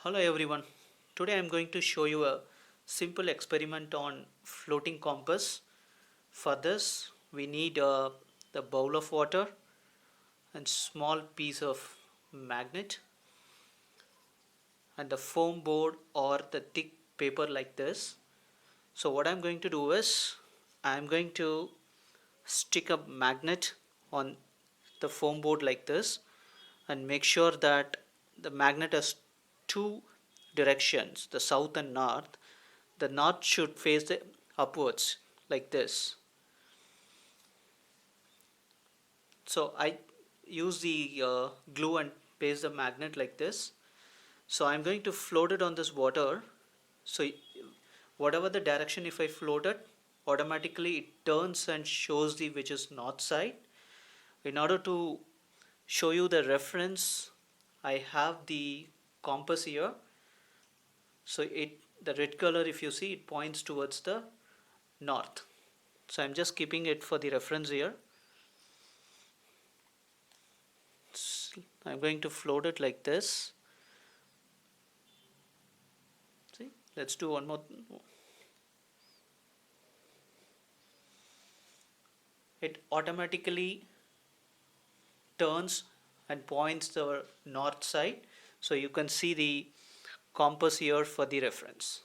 Hello everyone. Today I am going to show you a simple experiment on floating compass. For this we need the bowl of water and small piece of magnet and the foam board or the thick paper like this. So what I am going to do is I am going to stick a magnet on the foam board like this and make sure that the magnet has two directions, the south and north. The north should face the upwards like this. So I use the glue and paste the magnet like this. So I'm going to float it on this water. So whatever the direction, if I float it, automatically it turns and shows the which is north side. In order to show you the reference, I have the compass here. So the red color, if you see, it points towards the north. So I'm just keeping it for the reference here. I'm going to float it like this. See, let's do one more. It automatically turns and points the north side. So you can see the compass here for the reference.